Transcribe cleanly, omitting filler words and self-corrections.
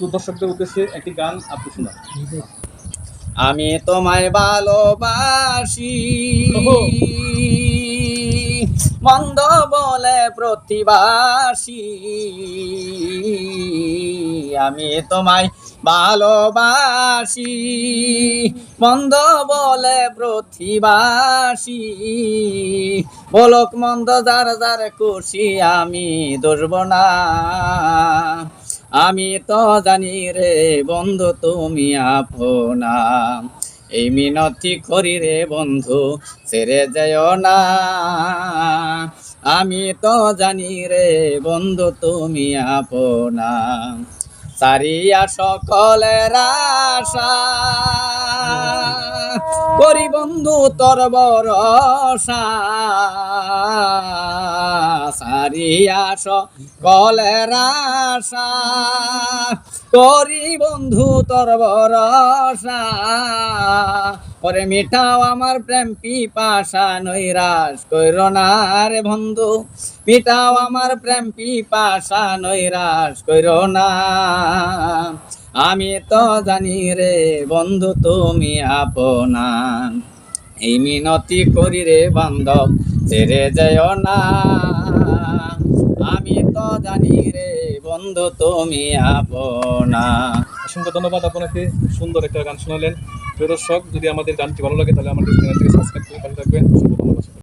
দর্শকদের উদ্দেশ্যে একটি গান আপনি শোনান। আমি তোমায় ভালোবাসি, ওহো! মন্দ বলে প্রতিবাসী। আমি তোমায় ভালোবাসি, মন্দ বলে প্রতিবাসী। বলক মন্দ যার যার খুশি, আমি ধরব না। আমি তো জানি রে বন্ধু তুমি আপনা। এই মিনতি করি রে বন্ধু, ছেড়ে যেও না। আমি তো জানি রে বন্ধু তুমি আপনা। সারিয়া সকলের আশা করি বন্ধু তোর ভরসা। সারিয়া সকলের আশা করি বন্ধু তোর ভরসা। ওরে মিঠাও আমার প্রেম পিপাসা, নৈরাশ কইর না রে বন্ধু। মিঠাও আমার প্রেম পিপাসা, নৈরাশ কইর না। আমি তো জানি রে বন্ধু তুমি আপনা। এই মিনতি করি রে বান্ধব, ছেড়ে যেও না। আমি তো জানি রে বন্ধু তুমি আপনা। অসংখ্য ধন্যবাদ আপনাকে, সুন্দর একটা গান শোনালেন। প্রিয় দর্শক, যদি আমাদের গানটি ভালো লাগে তাহলে আমাদের চ্যানেলটিকে সাবস্ক্রাইব করে পাশে থাকবেন। অসংখ্য ধন্যবাদ।